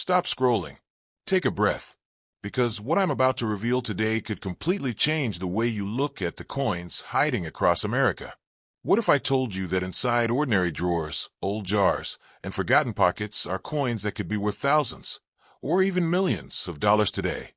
Stop scrolling. Take a breath. Because what I'm about to reveal today could completely change the way you look at the coins hiding across America. What if I told you that inside ordinary drawers, old jars, and forgotten pockets are coins that could be worth thousands, or even millions of dollars today?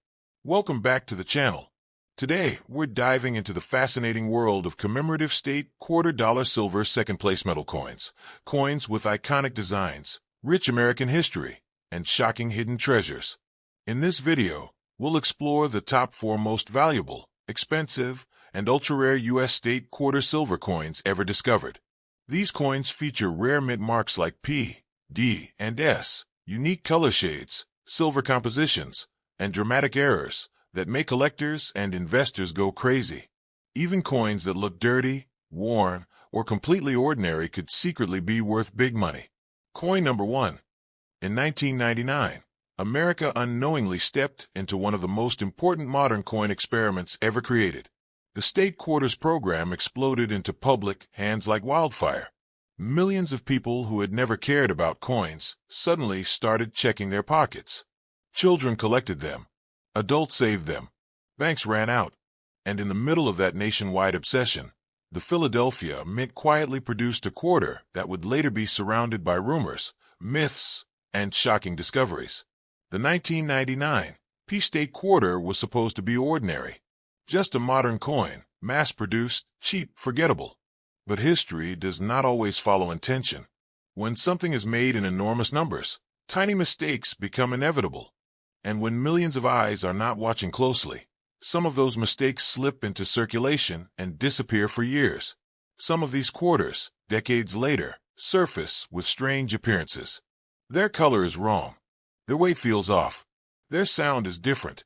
Welcome back to the channel. Today, we're diving into the fascinating world of commemorative state quarter-dollar silver second-place metal coins. Coins with iconic designs, rich American history, and shocking hidden treasures. In this video, we'll explore the top 4 most valuable, expensive, and ultra-rare U.S. state quarter silver coins ever discovered. These coins feature rare mint marks like P, D, and S, unique color shades, silver compositions, and dramatic errors that make collectors and investors go crazy. Even coins that look dirty, worn, or completely ordinary could secretly be worth big money. Coin number 1. In 1999, America unknowingly stepped into one of the most important modern coin experiments ever created. The state quarters program exploded into public hands like wildfire. Millions of people who had never cared about coins suddenly started checking their pockets. Children collected them. Adults saved them. Banks ran out. And in the middle of that nationwide obsession, the Philadelphia Mint quietly produced a quarter that would later be surrounded by rumors, myths, and shocking discoveries. The 1999 P State quarter was supposed to be ordinary. Just a modern coin, mass-produced, cheap, forgettable. But history does not always follow intention. When something is made in enormous numbers, tiny mistakes become inevitable. And when millions of eyes are not watching closely, some of those mistakes slip into circulation and disappear for years. Some of these quarters, decades later, surface with strange appearances. Their color is wrong. Their weight feels off. Their sound is different.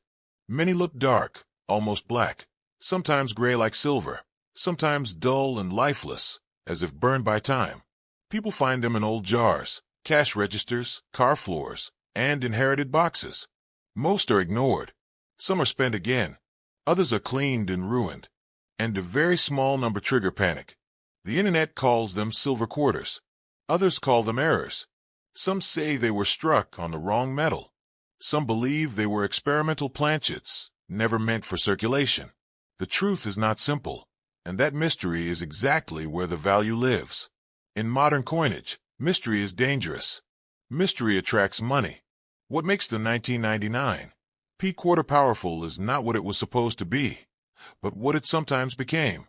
Many look dark, almost black, sometimes gray like silver, sometimes dull and lifeless, as if burned by time. People find them in old jars, cash registers, car floors, and inherited boxes. Most are ignored. Some are spent again. Others are cleaned and ruined. And a very small number trigger panic. The internet calls them silver quarters. Others call them errors. Some say they were struck on the wrong metal. Some believe they were experimental planchets, never meant for circulation. The truth is not simple, and that mystery is exactly where the value lives. In modern coinage, mystery is dangerous. Mystery attracts money. What makes the 1999 P quarter powerful is not what it was supposed to be, but what it sometimes became.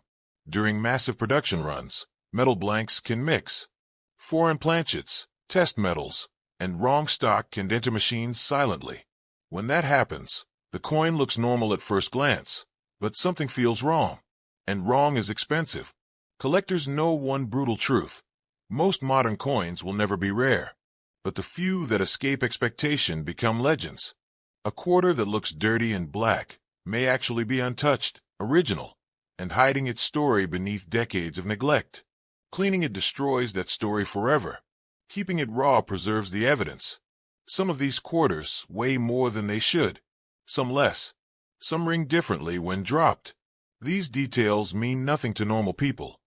During massive production runs, metal blanks can mix. Foreign planchets, test metals, and wrong stock can enter machines silently. When that happens, the coin looks normal at first glance, but something feels wrong. And wrong is expensive. Collectors know one brutal truth. Most modern coins will never be rare. But the few that escape expectation become legends. A quarter that looks dirty and black may actually be untouched, original, and hiding its story beneath decades of neglect. Cleaning it destroys that story forever. Keeping it raw preserves the evidence. Some of these quarters weigh more than they should. Some less. Some ring differently when dropped. These details mean nothing to normal people.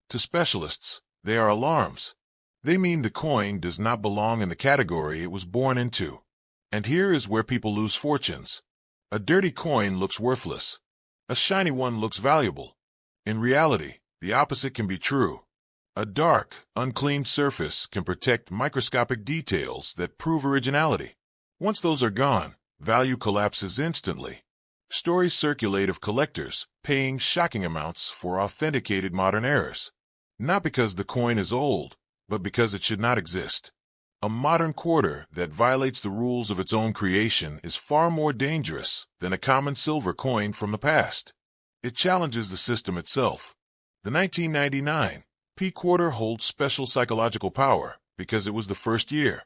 To specialists, they are alarms. They mean the coin does not belong in the category it was born into. And here is where people lose fortunes. A dirty coin looks worthless. A shiny one looks valuable. In reality, the opposite can be true. A dark, uncleaned surface can protect microscopic details that prove originality. Once those are gone, value collapses instantly. Stories circulate of collectors paying shocking amounts for authenticated modern errors. Not because the coin is old, but because it should not exist. A modern quarter that violates the rules of its own creation is far more dangerous than a common silver coin from the past. It challenges the system itself. The 1999 P quarter holds special psychological power because it was the first year.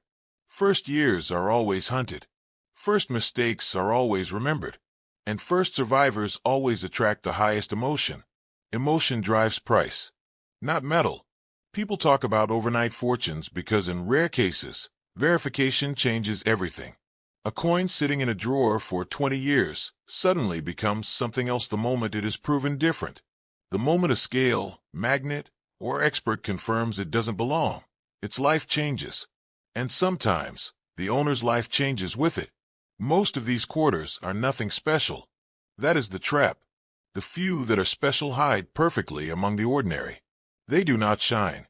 First years are always hunted. First mistakes are always remembered. And first survivors always attract the highest emotion. Emotion drives price, not metal. People talk about overnight fortunes because in rare cases, verification changes everything. A coin sitting in a drawer for 20 years suddenly becomes something else the moment it is proven different. The moment a scale, magnet, or expert confirms it doesn't belong, its life changes. And sometimes, the owner's life changes with it. Most of these quarters are nothing special. That is the trap. The few that are special hide perfectly among the ordinary. They do not shine.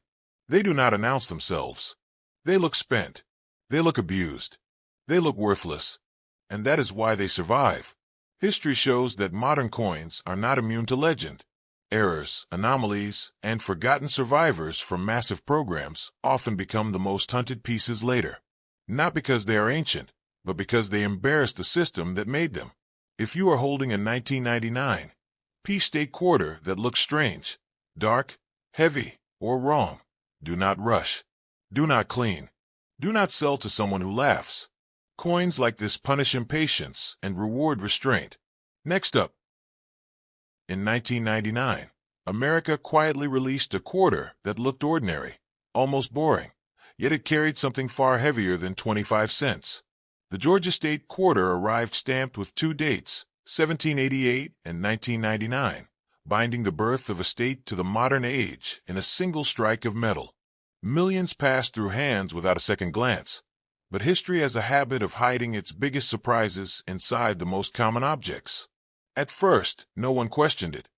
They do not announce themselves. They look spent. They look abused. They look worthless. And that is why they survive. History shows that modern coins are not immune to legend. Errors, anomalies, and forgotten survivors from massive programs often become the most hunted pieces later. Not because they are ancient, but because they embarrass the system that made them. If you are holding a 1999 P-State quarter that looks strange, dark, heavy, or wrong, do not rush. Do not clean. Do not sell to someone who laughs. Coins like this punish impatience and reward restraint. Next up. In 1999, America quietly released a quarter that looked ordinary, almost boring, yet it carried something far heavier than 25 cents. The Georgia State quarter arrived stamped with two dates, 1788 and 1999, binding the birth of a state to the modern age in a single strike of metal. Millions passed through hands without a second glance, but history has a habit of hiding its biggest surprises inside the most common objects. At first, no one questioned it.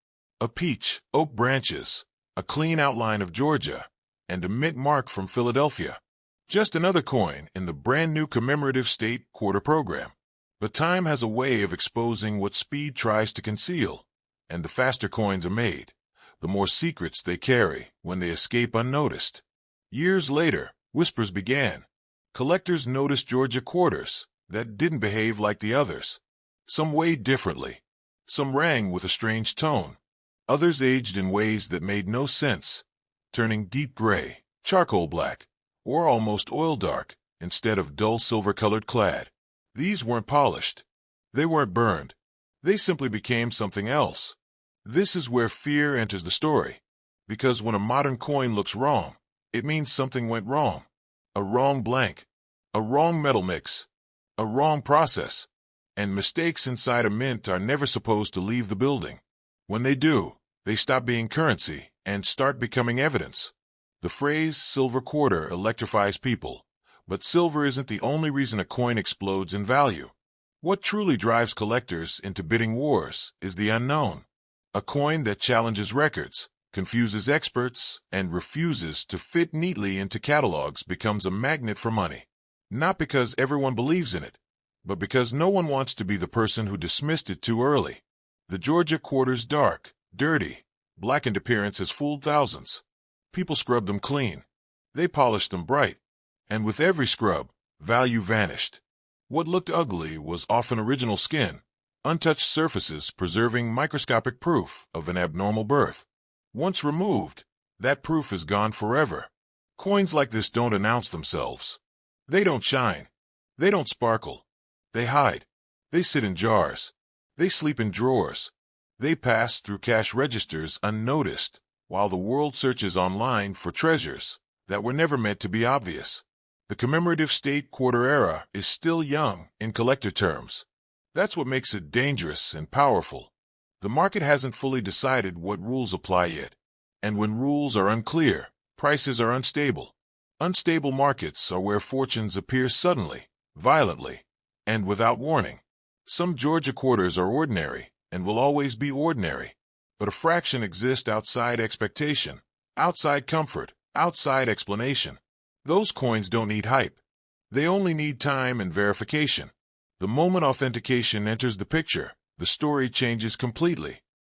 A peach, oak branches, a clean outline of Georgia, and a Mintmark from Philadelphia. Just another coin in the brand-new commemorative state quarter program. But time has a way of exposing what speed tries to conceal, and the faster coins are made, the more secrets they carry when they escape unnoticed. Years later, whispers began. Collectors noticed Georgia quarters that didn't behave like the others. Some weighed differently. Some rang with a strange tone. Others aged in ways that made no sense, turning deep gray, charcoal black, or almost oil dark instead of dull silver-colored clad. These weren't polished. They weren't burned. They simply became something else. This is where fear enters the story. Because when a modern coin looks wrong, it means something went wrong. A wrong blank. A wrong metal mix. A wrong process. And mistakes inside a mint are never supposed to leave the building. When they do, they stop being currency and start becoming evidence. The phrase silver quarter electrifies people, but silver isn't the only reason a coin explodes in value. What truly drives collectors into bidding wars is the unknown. A coin that challenges records, confuses experts, and refuses to fit neatly into catalogs becomes a magnet for money. Not because everyone believes in it, but because no one wants to be the person who dismissed it too early. The Georgia quarter's dark, dirty, blackened appearance has fooled thousands. People scrubbed them clean. They polished them bright. And with every scrub, value vanished. What looked ugly was often original skin, untouched surfaces preserving microscopic proof of an abnormal birth. Once removed, that proof is gone forever. Coins like this don't announce themselves. They don't shine. They don't sparkle. They hide. They sit in jars. They sleep in drawers. They pass through cash registers unnoticed, while the world searches online for treasures that were never meant to be obvious. The commemorative state quarter era is still young in collector terms. That's what makes it dangerous and powerful. The market hasn't fully decided what rules apply yet. And when rules are unclear, prices are unstable. Unstable markets are where fortunes appear suddenly, violently, and without warning. Some Georgia quarters are ordinary and will always be ordinary. But a fraction exists outside expectation, outside comfort, outside explanation. Those coins don't need hype. They only need time and verification. The moment authentication enters the picture, the story changes completely.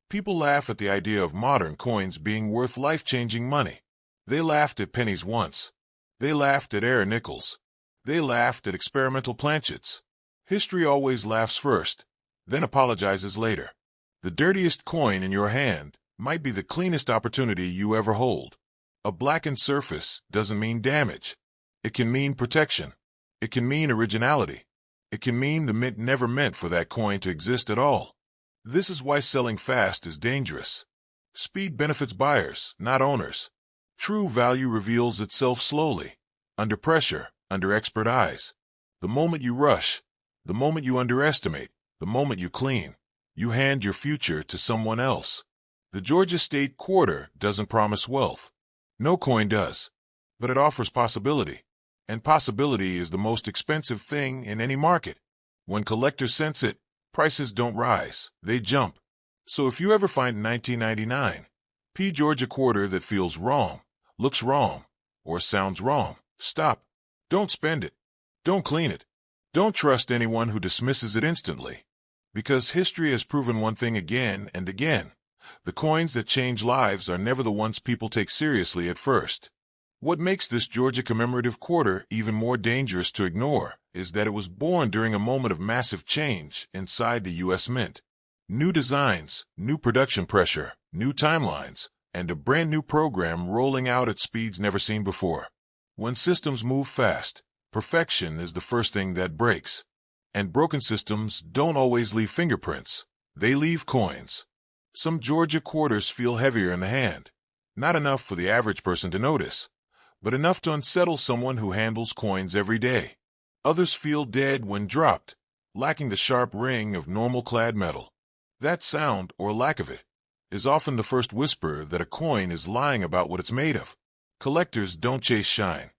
People laugh at the idea of modern coins being worth life-changing money. They laughed at pennies once. They laughed at error nickels. They laughed at experimental planchets. History always laughs first, then apologizes later. The dirtiest coin in your hand might be the cleanest opportunity you ever hold. A blackened surface doesn't mean damage. It can mean protection. It can mean originality. It can mean the mint never meant for that coin to exist at all. This is why selling fast is dangerous. Speed benefits buyers, not owners. True value reveals itself slowly, under pressure, under expert eyes. The moment you rush, the moment you underestimate, the moment you clean, you hand your future to someone else. The Georgia State quarter doesn't promise wealth. No coin does. But it offers possibility. And possibility is the most expensive thing in any market. When collectors sense it, prices don't rise, they jump. So if you ever find 1999 P Georgia quarter that feels wrong, looks wrong, or sounds wrong, stop. Don't spend it. Don't clean it. Don't trust anyone who dismisses it instantly. Because history has proven one thing again and again. The coins that change lives are never the ones people take seriously at first. What makes this Georgia commemorative quarter even more dangerous to ignore is that it was born during a moment of massive change inside the U.S. Mint. New designs, new production pressure, new timelines, and a brand new program rolling out at speeds never seen before. When systems move fast, perfection is the first thing that breaks. And broken systems don't always leave fingerprints. They leave coins. Some Georgia quarters feel heavier in the hand. Not enough for the average person to notice, but enough to unsettle someone who handles coins every day. Others feel dead when dropped, lacking the sharp ring of normal-clad metal. That sound, or lack of it, is often the first whisper that a coin is lying about what it's made of. Collectors don't chase shine.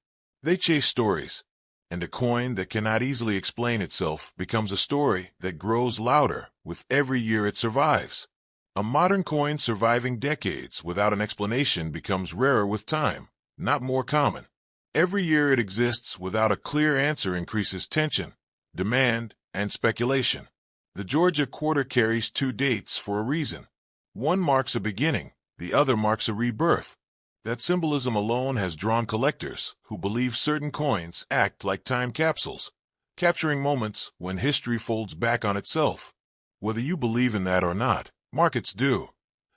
They chase stories. And a coin that cannot easily explain itself becomes a story that grows louder with every year it survives. A modern coin surviving decades without an explanation becomes rarer with time, not more common. Every year it exists without a clear answer increases tension, demand, and speculation. The Georgia quarter carries two dates for a reason. One marks a beginning, the other marks a rebirth. That symbolism alone has drawn collectors who believe certain coins act like time capsules, capturing moments when history folds back on itself. Whether you believe in that or not, markets do.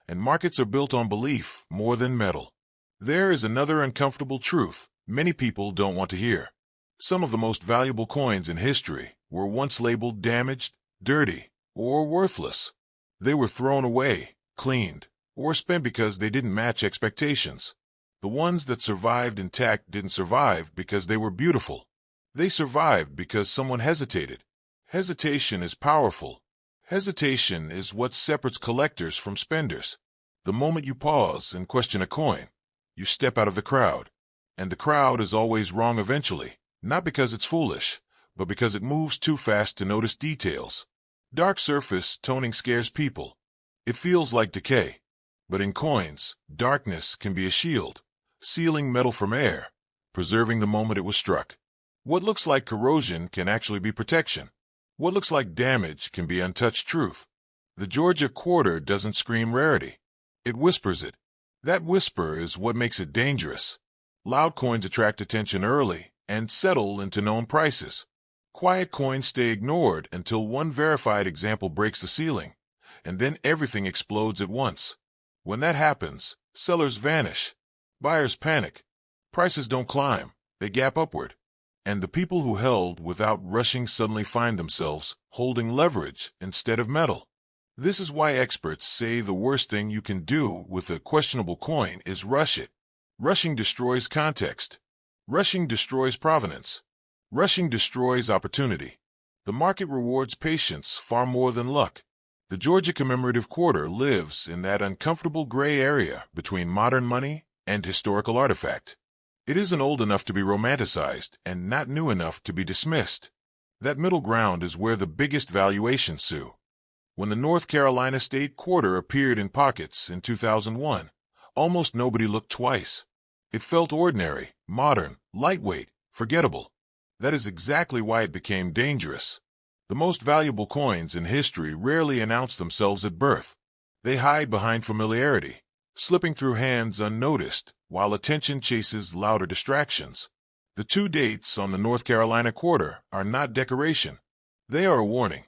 And markets are built on belief more than metal. There is another uncomfortable truth many people don't want to hear. Some of the most valuable coins in history were once labeled damaged, dirty, or worthless. They were thrown away, cleaned, or spent because they didn't match expectations. The ones that survived intact didn't survive because they were beautiful. They survived because someone hesitated. Hesitation is powerful. Hesitation is what separates collectors from spenders. The moment you pause and question a coin, you step out of the crowd. And the crowd is always wrong eventually, not because it's foolish, but because it moves too fast to notice details. Dark surface toning scares people. It feels like decay. But in coins, darkness can be a shield, sealing metal from air, preserving the moment it was struck. What looks like corrosion can actually be protection. What looks like damage can be untouched truth. The Georgia quarter doesn't scream rarity. It whispers it. That whisper is what makes it dangerous. Loud coins attract attention early and settle into known prices. Quiet coins stay ignored until one verified example breaks the ceiling, and then everything explodes at once. When that happens, sellers vanish. Buyers panic. Prices don't climb, they gap upward. And the people who held without rushing suddenly find themselves holding leverage instead of metal. This is why experts say the worst thing you can do with a questionable coin is rush it. Rushing destroys context. Rushing destroys provenance. Rushing destroys opportunity. The market rewards patience far more than luck. The Georgia commemorative quarter lives in that uncomfortable gray area between modern money and historical artifact. It isn't old enough to be romanticized and not new enough to be dismissed. That middle ground is where the biggest valuations sue. When the North Carolina State quarter appeared in pockets in 2001, almost nobody looked twice. It felt ordinary, modern, lightweight, forgettable. That is exactly why it became dangerous. The most valuable coins in history rarely announce themselves at birth. They hide behind familiarity, slipping through hands unnoticed, while attention chases louder distractions. The two dates on the North Carolina quarter are not decoration. They are a warning.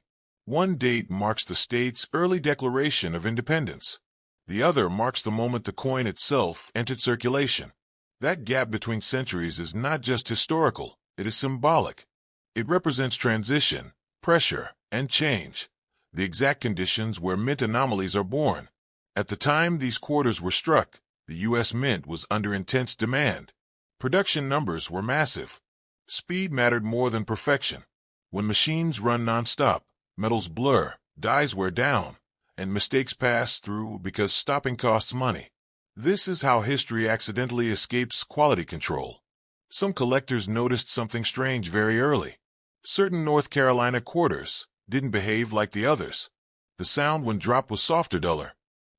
One date marks the state's early declaration of independence. The other marks the moment the coin itself entered circulation. That gap between centuries is not just historical, it is symbolic. It represents transition, pressure, and change, the exact conditions where mint anomalies are born. At the time these quarters were struck, the U.S. Mint was under intense demand. Production numbers were massive. Speed mattered more than perfection. When machines run nonstop, metals blur, dies wear down, and mistakes pass through because stopping costs money. This is how history accidentally escapes quality control. Some collectors noticed something strange very early. Certain North Carolina quarters didn't behave like the others. The sound when dropped was softer, duller.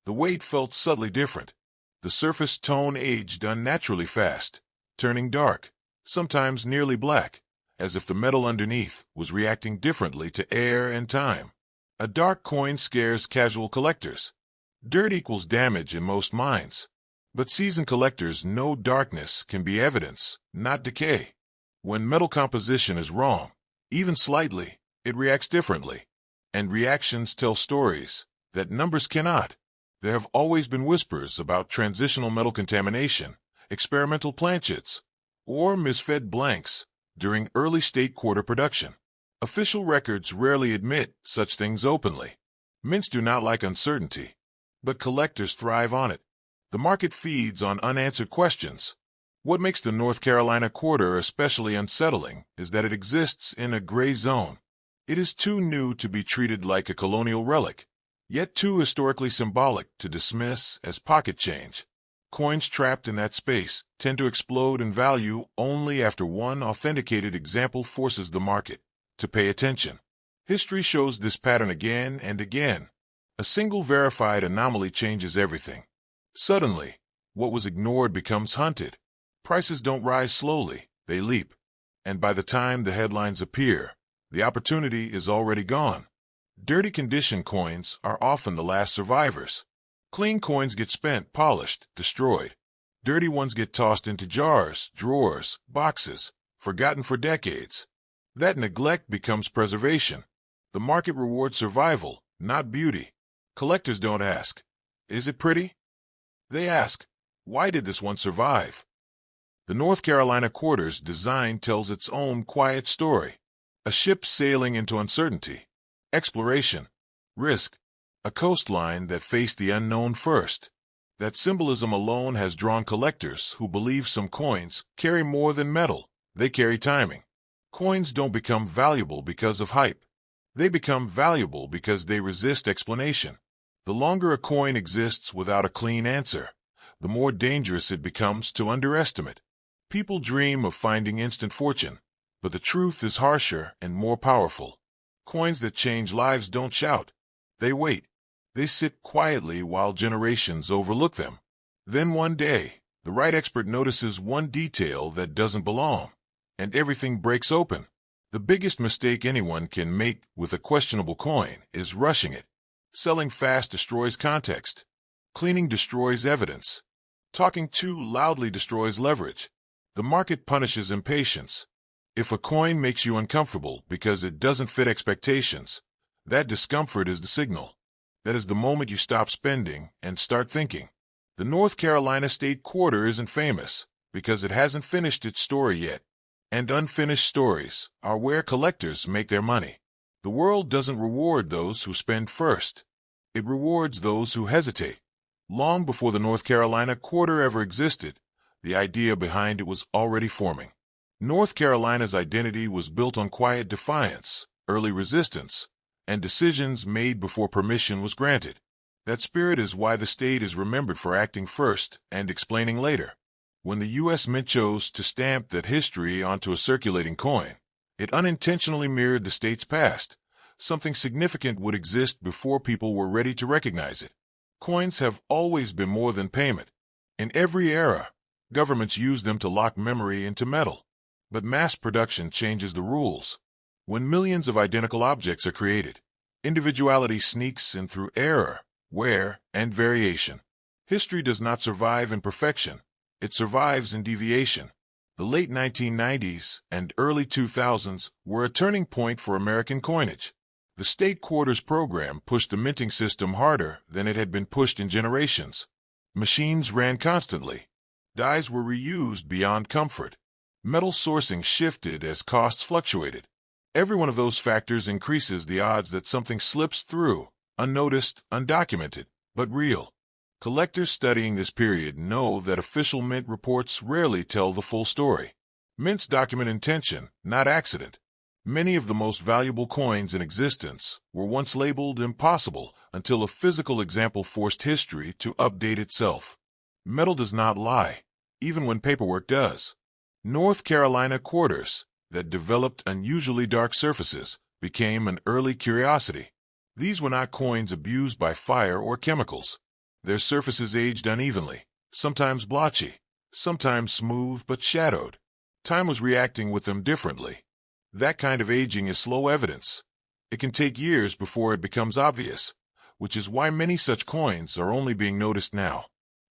The weight felt subtly different. The surface tone aged unnaturally fast, turning dark, sometimes nearly black, as if the metal underneath was reacting differently to air and time. A dark coin scares casual collectors. Dirt equals damage in most minds. But seasoned collectors know darkness can be evidence, not decay. When metal composition is wrong, even slightly, it reacts differently. And reactions tell stories that numbers cannot. There have always been whispers about transitional metal contamination, experimental planchets, or misfed blanks during early state quarter production. Official records rarely admit such things openly. Mints do not like uncertainty, but collectors thrive on it. The market feeds on unanswered questions. What makes the North Carolina quarter especially unsettling is that it exists in a gray zone. It is too new to be treated like a colonial relic, yet too historically symbolic to dismiss as pocket change. Coins trapped in that space tend to explode in value only after one authenticated example forces the market to pay attention. History shows this pattern again and again. A single verified anomaly changes everything. Suddenly, what was ignored becomes hunted. Prices don't rise slowly, they leap. And by the time the headlines appear, the opportunity is already gone. Dirty condition coins are often the last survivors. Clean coins get spent, polished, destroyed. Dirty ones get tossed into jars, drawers, boxes, forgotten for decades. That neglect becomes preservation. The market rewards survival, not beauty. Collectors don't ask, "Is it pretty?" They ask, "Why did this one survive?" The North Carolina quarter's design tells its own quiet story. A ship sailing into uncertainty, exploration, risk, a coastline that faced the unknown first. That symbolism alone has drawn collectors who believe some coins carry more than metal. They carry timing. Coins don't become valuable because of hype. They become valuable because they resist explanation. The longer a coin exists without a clean answer, the more dangerous it becomes to underestimate. People dream of finding instant fortune, but the truth is harsher and more powerful. Coins that change lives don't shout. They wait. They sit quietly while generations overlook them. Then one day, the right expert notices one detail that doesn't belong, and everything breaks open. The biggest mistake anyone can make with a questionable coin is rushing it. Selling fast destroys context. Cleaning destroys evidence. Talking too loudly destroys leverage. The market punishes impatience. If a coin makes you uncomfortable because it doesn't fit expectations, that discomfort is the signal. That is the moment you stop spending and start thinking. The North Carolina State Quarter isn't famous because it hasn't finished its story yet. And unfinished stories are where collectors make their money. The world doesn't reward those who spend first. It rewards those who hesitate. Long before the North Carolina Quarter ever existed, the idea behind it was already forming. North Carolina's identity was built on quiet defiance, early resistance, and decisions made before permission was granted. That spirit is why the state is remembered for acting first and explaining later. When the U.S. Mint chose to stamp that history onto a circulating coin, it unintentionally mirrored the state's past. Something significant would exist before people were ready to recognize it. Coins have always been more than payment. In every era, governments use them to lock memory into metal. But mass production changes the rules. When millions of identical objects are created, individuality sneaks in through error, wear, and variation. History does not survive in perfection. It survives in deviation. The late 1990s and early 2000s were a turning point for American coinage. The state quarters program pushed the minting system harder than it had been pushed in generations. Machines ran constantly. Dies were reused beyond comfort. Metal sourcing shifted as costs fluctuated. Every one of those factors increases the odds that something slips through, unnoticed, undocumented, but real. Collectors studying this period know that official mint reports rarely tell the full story. Mints document intention, not accident. Many of the most valuable coins in existence were once labeled impossible until a physical example forced history to update itself. Metal does not lie, even when paperwork does. North Carolina quarters that developed unusually dark surfaces became an early curiosity. These were not coins abused by fire or chemicals. Their surfaces aged unevenly, sometimes blotchy, sometimes smooth but shadowed. Time was reacting with them differently. That kind of aging is slow evidence. It can take years before it becomes obvious, which is why many such coins are only being noticed now.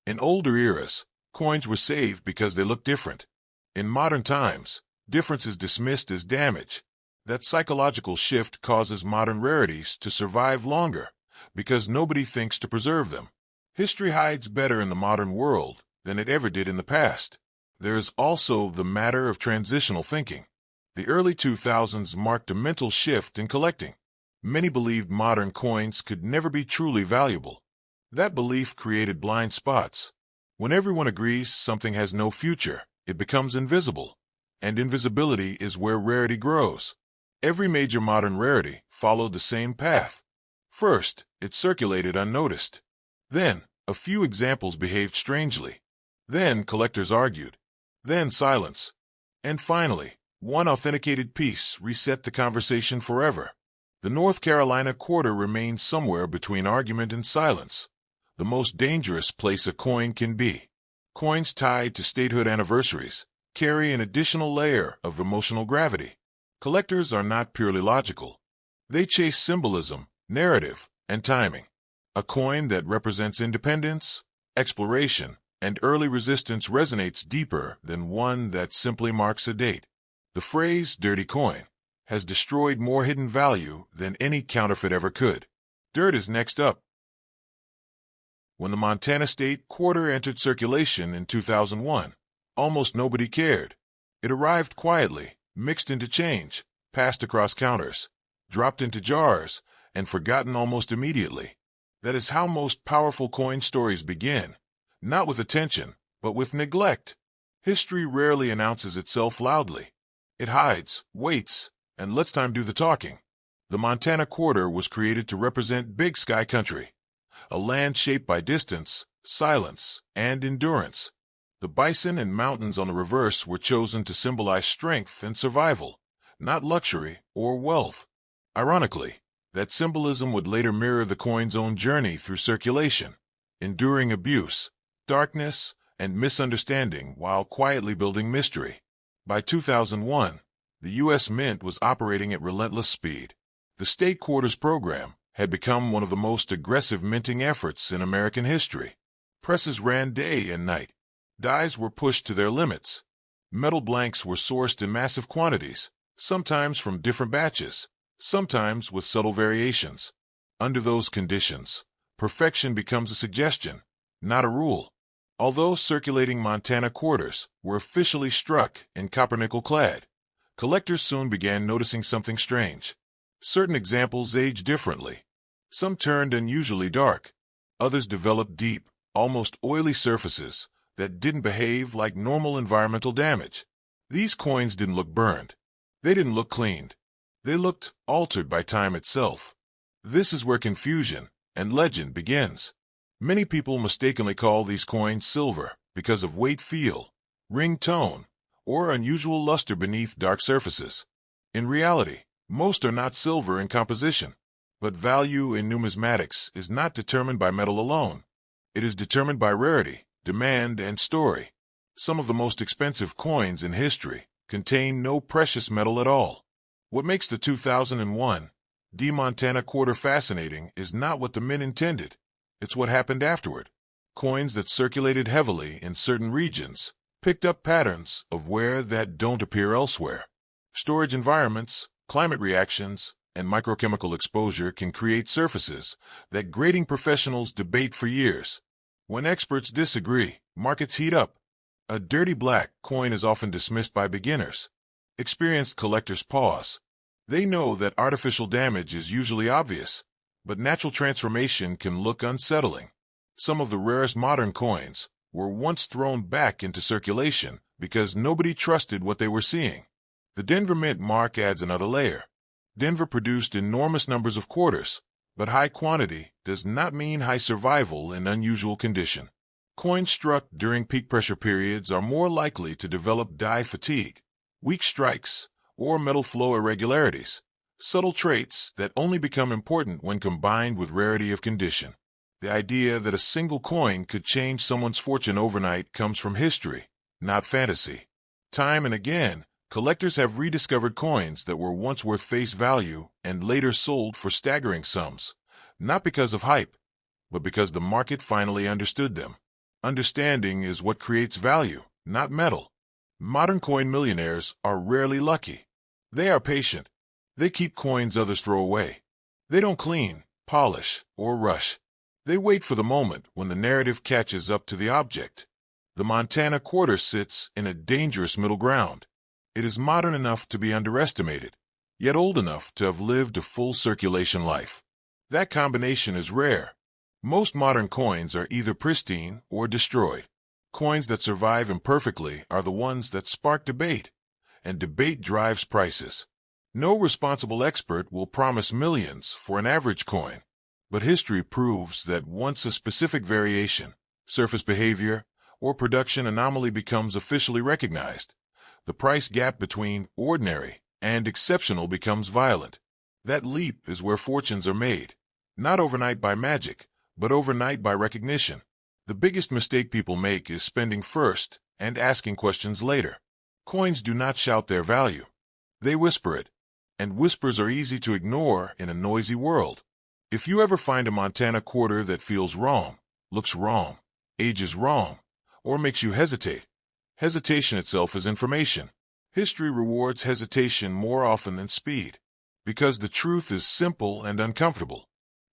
In older eras, coins were saved because they looked different. In modern times, difference is dismissed as damage. That psychological shift causes modern rarities to survive longer because nobody thinks to preserve them. History hides better in the modern world than it ever did in the past. There is also the matter of transitional thinking. The early 2000s marked a mental shift in collecting. Many believed modern coins could never be truly valuable. That belief created blind spots. When everyone agrees something has no future, it becomes invisible. And invisibility is where rarity grows. Every major modern rarity followed the same path. First, it circulated unnoticed. Then, a few examples behaved strangely. Then, collectors argued. Then, silence. And finally, one authenticated piece reset the conversation forever. The North Carolina quarter remains somewhere between argument and silence, the most dangerous place a coin can be. Coins tied to statehood anniversaries carry an additional layer of emotional gravity. Collectors are not purely logical. They chase symbolism, narrative, and timing. A coin that represents independence, exploration, and early resistance resonates deeper than one that simply marks a date. The phrase "dirty coin" has destroyed more hidden value than any counterfeit ever could. Dirt is next up. When the Montana State quarter entered circulation in 2001, almost nobody cared. It arrived quietly, mixed into change, passed across counters, dropped into jars, and forgotten almost immediately. That is how most powerful coin stories begin, not with attention, but with neglect. History rarely announces itself loudly. It hides, waits, and lets time do the talking. The Montana quarter was created to represent Big Sky country, a land shaped by distance, silence, and endurance. The bison and mountains on the reverse were chosen to symbolize strength and survival, not luxury or wealth. Ironically, that symbolism would later mirror the coin's own journey through circulation, enduring abuse, darkness, and misunderstanding while quietly building mystery. By 2001, the U.S. Mint was operating at relentless speed. The state quarters program had become one of the most aggressive minting efforts in American history. Presses ran day and night. Dies were pushed to their limits. Metal blanks were sourced in massive quantities, sometimes from different batches, sometimes with subtle variations. Under those conditions, perfection becomes a suggestion, not a rule. Although circulating Montana quarters were officially struck in copper-nickel clad, collectors soon began noticing something strange. Certain examples aged differently. Some turned unusually dark. Others developed deep, almost oily surfaces that didn't behave like normal environmental damage. These coins didn't look burned. They didn't look cleaned. They looked altered by time itself. This is where confusion and legend begins. Many people mistakenly call these coins silver because of weight feel, ring tone, or unusual luster beneath dark surfaces. In reality, most are not silver in composition, but value in numismatics is not determined by metal alone. It is determined by rarity, demand, and story. Some of the most expensive coins in history contain no precious metal at all. What makes the 2001 Montana quarter fascinating is not what the mint intended. It's what happened afterward. Coins that circulated heavily in certain regions picked up patterns of wear that don't appear elsewhere. Storage environments, climate reactions, and microchemical exposure can create surfaces that grading professionals debate for years. When experts disagree, markets heat up. A dirty black coin is often dismissed by beginners. Experienced collectors pause. They know that artificial damage is usually obvious, but natural transformation can look unsettling. Some of the rarest modern coins were once thrown back into circulation because nobody trusted what they were seeing. The Denver Mintmark adds another layer. Denver produced enormous numbers of quarters, but high quantity does not mean high survival in unusual condition. Coins struck during peak pressure periods are more likely to develop die fatigue, weak strikes, or metal flow irregularities, subtle traits that only become important when combined with rarity of condition. The idea that a single coin could change someone's fortune overnight comes from history, not fantasy. Time and again, collectors have rediscovered coins that were once worth face value and later sold for staggering sums, not because of hype, but because the market finally understood them. Understanding is what creates value, not metal. Modern coin millionaires are rarely lucky. They are patient. They keep coins others throw away. They don't clean, polish, or rush. They wait for the moment when the narrative catches up to the object. The Montana quarter sits in a dangerous middle ground. It is modern enough to be underestimated, yet old enough to have lived a full circulation life. That combination is rare. Most modern coins are either pristine or destroyed. Coins that survive imperfectly are the ones that spark debate, and debate drives prices. No responsible expert will promise millions for an average coin, but history proves that once a specific variation, surface behavior, or production anomaly becomes officially recognized, the price gap between ordinary and exceptional becomes violent. That leap is where fortunes are made, not overnight by magic, but overnight by recognition. The biggest mistake people make is spending first and asking questions later. Coins do not shout their value. They whisper it, and whispers are easy to ignore in a noisy world. If you ever find a Montana quarter that feels wrong, looks wrong, ages wrong, or makes you hesitate, hesitation itself is information. History rewards hesitation more often than speed, because the truth is simple and uncomfortable.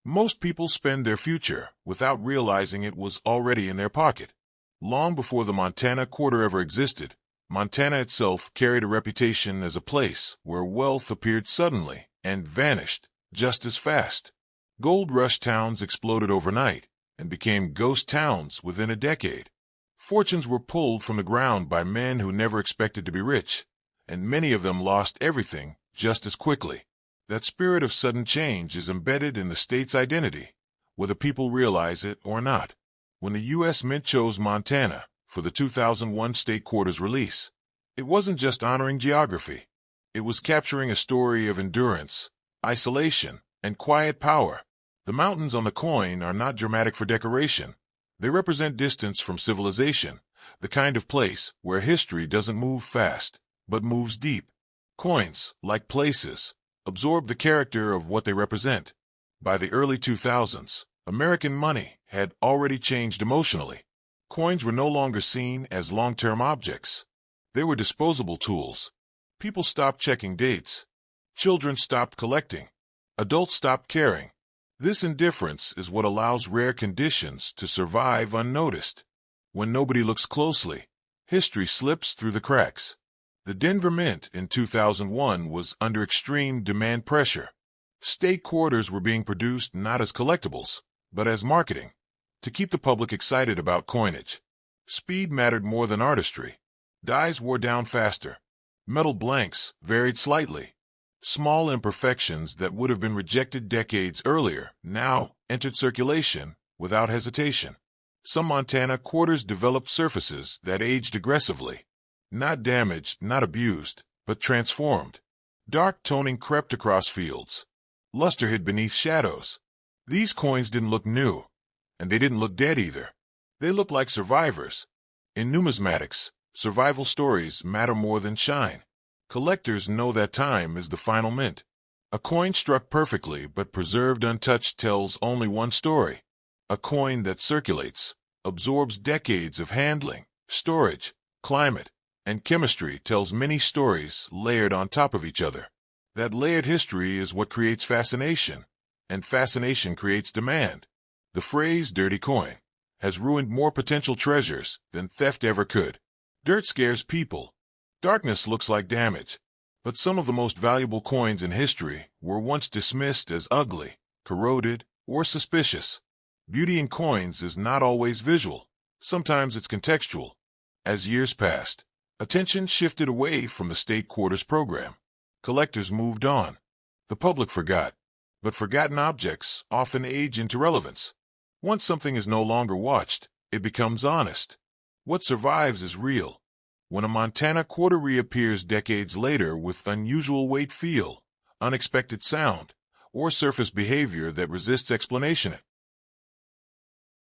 Most people spend their future without realizing it was already in their pocket. Long before the Montana quarter ever existed, Montana itself carried a reputation as a place where wealth appeared suddenly and vanished just as fast. Gold rush towns exploded overnight and became ghost towns within a decade. Fortunes were pulled from the ground by men who never expected to be rich, and many of them lost everything just as quickly. That spirit of sudden change is embedded in the state's identity, whether people realize it or not. When the U.S. Mint chose Montana for the 2001 state quarter's release, it wasn't just honoring geography. It was capturing a story of endurance, isolation, and quiet power. The mountains on the coin are not dramatic for decoration. They represent distance from civilization, the kind of place where history doesn't move fast, but moves deep. Coins, like places, absorb the character of what they represent. By the early 2000s, American money had already changed emotionally. Coins were no longer seen as long-term objects. They were disposable tools. People stopped checking dates. Children stopped collecting. Adults stopped caring. This indifference is what allows rare conditions to survive unnoticed. When nobody looks closely, history slips through the cracks. The Denver Mint in 2001 was under extreme demand pressure. State quarters were being produced not as collectibles, but as marketing, to keep the public excited about coinage. Speed mattered more than artistry. Dies wore down faster. Metal blanks varied slightly. Small imperfections that would have been rejected decades earlier now entered circulation without hesitation. Some Montana quarters developed surfaces that aged aggressively. Not damaged, not abused, but transformed. Dark toning crept across fields. Luster hid beneath shadows. These coins didn't look new, and they didn't look dead either. They looked like survivors. In numismatics, survival stories matter more than shine. Collectors know that time is the final mint. A coin struck perfectly but preserved untouched tells only one story. A coin that circulates, absorbs decades of handling, storage, climate, and chemistry tells many stories layered on top of each other. That layered history is what creates fascination, and fascination creates demand. The phrase dirty coin has ruined more potential treasures than theft ever could. Dirt scares people. Darkness looks like damage. But some of the most valuable coins in history were once dismissed as ugly, corroded, or suspicious. Beauty in coins is not always visual. Sometimes it's contextual. As years passed, attention shifted away from the state quarters program. Collectors moved on. The public forgot. But forgotten objects often age into relevance. Once something is no longer watched, it becomes honest. What survives is real. When a Montana quarter reappears decades later with unusual weight, feel, unexpected sound, or surface behavior that resists explanation,